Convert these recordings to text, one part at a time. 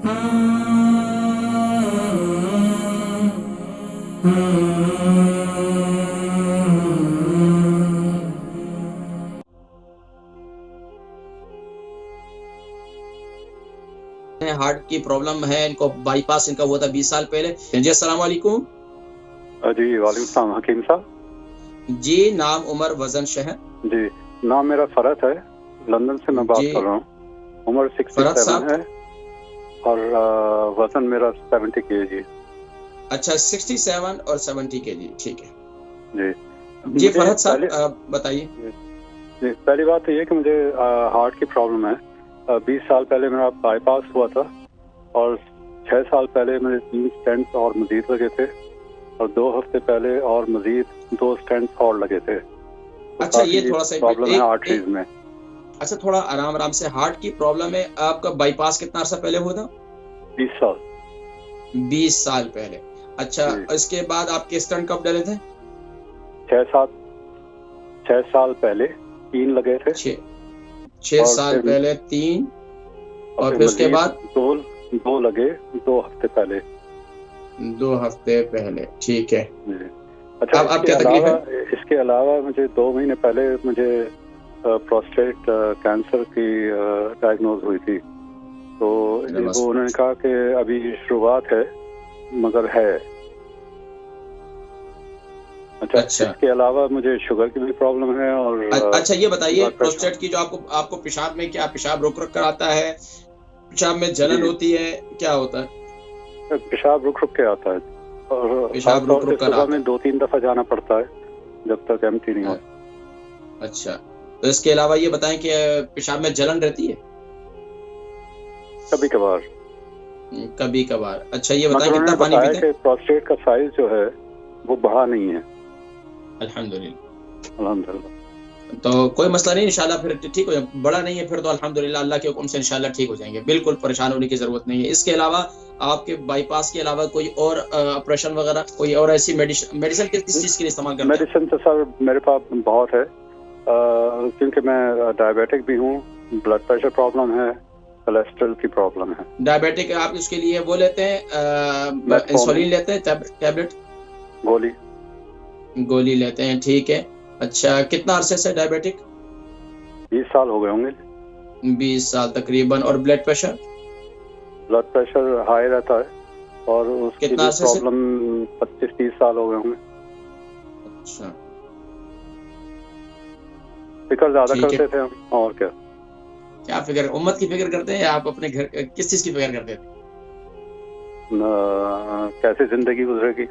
Heart की problem है, इनको बाईपास इनका हुआ था 20 साल पहले। जी अस्सलाम वालेकुम। जी वालेकुम सलाम हकीम साहब। जी नाम, उम्र, वजन, शहर? जी नाम मेरा फरत है, लंदन से मैं बात कर रहा हूँ। उम्र 67 है और वजन मेरा 70 kg। अच्छा 67 और 70 kg, ठीक है जी। जी फरहत साहब बताइए। जी पहली बात तो ये कि मुझे हार्ट की प्रॉब्लम है। 20 साल पहले मेरा बाईपास हुआ था और 6 साल पहले मेरे 3 स्टेंट्स और मजीद लगे थे और 2 हफ्ते पहले और मजीद 2 स्टेंट्स और लगे थे। तो अच्छा ये थोड़ा सा प्रॉब्लम है आर्टरीज में। अच्छा थोड़ा आराम आराम से। हार्ट की प्रॉब्लम है, आपका बाईपास कितना अर्सा पहले हुआ था? 20 साल। 20 साल पहले। अच्छा इसके बाद आपके स्टंट कब डले थे? 6 साल पहले 3 लगे थे। 6 साल पहले 3 और फिर उसके बाद 2 लगे 2 हफ्ते पहले। 2 हफ्ते पहले, ठीक है। अच्छा अब क्या तकलीफ है? इसके अलावा मुझे 2 महीने पहले मुझे प्रोस्टेट कैंसर की डायग्नोज हुई थी। तो वो उन्होंने कहा कि अभी शुरुआत है मगर है। अच्छा इसके अलावा मुझे शुगर की भी प्रॉब्लम है। और अच्छा ये बताइए, प्रोस्टेट की जो आपको पेशाब में क्या पेशाब रुक रुक कर आता है, पेशाब में जलन होती है, क्या होता है? पेशाब रुक रुक के आता है और पेशाब रुक रुक कर सुबह में 2-3 दफा जाना पड़ता है जब तक एम्प्टी नहीं हो। अच्छा तो इसके अलावा ये बताएं कि पेशाब में जलन रहती है? कभी कभार। कभी कभार। अच्छा ये बताएं कितना पानी पीते हैं? प्रोस्टेट का साइज जो है वो बढ़ा नहीं है। अल्हम्दुलिल्लाह। तो कोई मसला नहीं, इंशाल्लाह फिर ठीक हो जाए। बड़ा नहीं है फिर तो अल्हम्दुलिल्लाह, अल्लाह के हुक्म से इंशाल्लाह ठीक हो जाएंगे। बिल्कुल परेशान होने की जरूरत नहीं है। इसके अलावा आपके बाईपास के अलावा कोई और ऑपरेशन वगैरह, कोई और ऐसी मेडिसिन किस चीज के लिए इस्तेमाल करते हैं? मेडिसिन तो सर मेरे पास बहुत है, क्योंकि मैं डायबिटिक भी हूँ, ब्लड प्रेशर प्रॉब्लम है, कोलेस्ट्रॉल की प्रॉब्लम है। डायबिटिक आप उसके लिए वो लेते हैं, इंसुलिन लेते हैं, टैबलेट गोली लेते हैं, ठीक है। अच्छा कितना अरसे से डायबिटिक? 20 साल हो गए होंगे। 20 साल तकरीबन। और ब्लड प्रेशर हाई रहता है और उसकी प्रॉब्लम 25-30 साल हो गए होंगे। अच्छा फिक्र ज्यादा करते थे हम, और क्या फिक्र? उम्मत की फिक्र करते हैं या आप अपने घर किस चीज की फिक्र करते थे? कैसे जिंदगी गुजरेगी।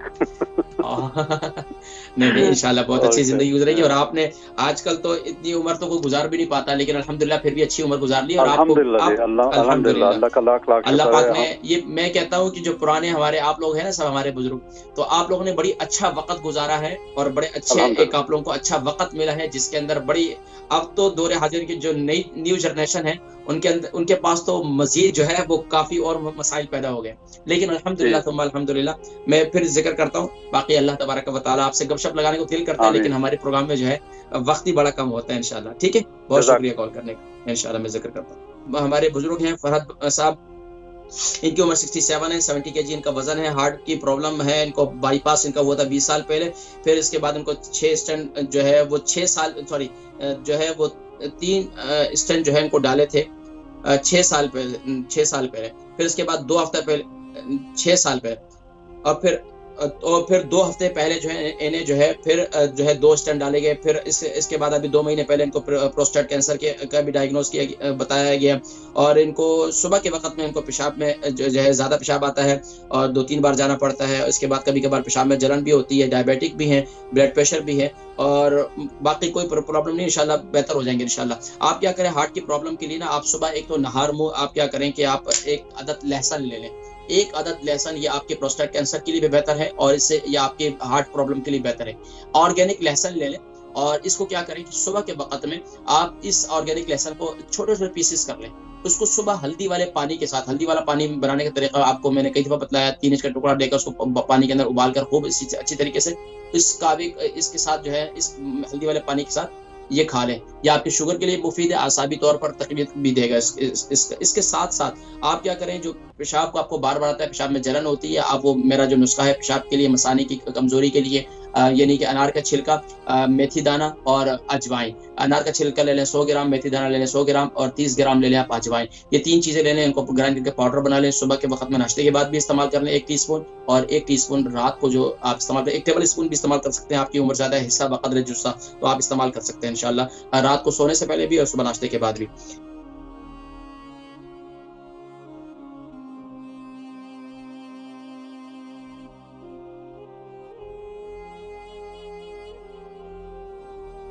नहीं इंशाल्लाह बहुत अच्छी जिंदगी गुजरेगी। और आपने आजकल तो इतनी उम्र तो कोई गुजार भी नहीं पाता, लेकिन अल्हम्दुलिल्लाह फिर भी अच्छी उम्र गुजार ली। और अल्हम्दुलिल्लाह अल्लाह का लाख अल्लाह पाक ने ये, मैं कहता हूँ कि जो पुराने हमारे आप लोग हैं ना, सब हमारे बुजुर्ग, तो आप लोगों ने बड़ी अच्छा वक्त गुजारा है और बड़े अच्छे एक आप लोगों को अच्छा वक्त मिला है, जिसके अंदर बड़ी अब तो दौरे हाजिर की जो नई न्यू जनरेशन है उनके पास तो मजीद जो है वो काफी और मसाइल पैदा हो गए। लेकिन अल्हम्दुलिल्लाह मैं फिर जिक्र करता हूँ, बाकी अल्लाह तबारक व तआला आपसे गपशप लगाने को दिल करता है, लेकिन हमारे प्रोग्राम में जो है वक्त ही बड़ा कम होता है इंशाल्लाह। ठीक है, बहुत शुक्रिया कॉल करने का। इंशाल्लाह मैं जिक्र करता हूँ। हमारे बुजुर्ग हैं फरहत साहब, इनकी उम्र 67 है, 70 kg इनका वजन है, हार्ट की प्रॉब्लम है, इनको बाईपास इनका हुआ था 20 साल पहले। फिर इसके बाद इनको 6 स्टेंट जो है वो 6 साल जो है वो 3 स्टेंट जो है इनको डाले थे 6 साल पहले। फिर इसके बाद 2 हफ्ते पहले 6 साल पहले और फिर 2 हफ्ते पहले जो है इन्हें जो है फिर जो है 2 स्टेंट डाले गए। फिर इसके बाद अभी 2 महीने पहले इनको प्रोस्टेट कैंसर का भी डायग्नोज किया बताया गया। और इनको सुबह के वक्त में इनको पेशाब में जो है ज़्यादा पेशाब आता है और 2-3 बार जाना पड़ता है। इसके बाद कभी कभार पेशाब में जलन भी होती है, डायबिटिक भी है, ब्लड प्रेशर भी है और बाकी कोई प्रॉब्लम नहीं, इंशाल्लाह बेहतर हो जाएंगे इंशाल्लाह। आप क्या करें, हार्ट की प्रॉब्लम के लिए ना आप सुबह एक तो नहार मुँह आप क्या करें कि आप एक अदद लहसुन ले लें। एक अदद लहसुन ये आपके प्रोस्टेट कैंसर के लिए भी बेहतर है और इससे ये आपके हार्ट प्रॉब्लम के लिए बेहतर है। ऑर्गेनिक लहसुन ले लें और इसको क्या करें कि सुबह के वक्त में आप इस ऑर्गेनिक लहसुन को छोटे छोटे पीसेस कर लें। उसको सुबह हल्दी वाले पानी के साथ, हल्दी वाला पानी बनाने का तरीका आपको मैंने कई दफा बतलाया, 3 इंच का टुकड़ा लेकर उसको पानी के अंदर उबाल कर खूब अच्छी तरीके से इसके साथ जो है इस हल्दी वाले पानी के साथ ये खा लें। यह आपके शुगर के लिए मुफीद है, आसाबी तौर पर तकलीफ भी देगा। इसके साथ साथ आप क्या करें, जो पेशाब को आपको बार बार आता है, पेशाब में जलन होती है, आप वो मेरा जो नुस्खा है पेशाब के लिए, मसाने की कमजोरी के लिए, यानी कि अनार का छिलका, मेथी दाना और अजवाइन। अनार का छिलका ले लें 100 ग्राम, मेथी दाना ले लें 100 ग्राम और 30 ग्राम ले लें आप अजवाइन। ये 3 चीजें ले लें, इनको ग्राइंड करके पाउडर बना लें, सुबह के वक्त में नाश्ते के बाद भी इस्तेमाल कर लें 1 टीस्पून, और 1 टीस्पून रात को जो आप इस्तेमाल करें, 1 टेबल स्पून भी इस्तेमाल कर सकते हैं, आपकी उम्र ज्यादा है, हिस्सा बकदर जुस्सा, तो आप इस्तेमाल कर सकते हैं इंशाल्लाह, रात को सोने से पहले भी और सुबह नाश्ते के बाद भी।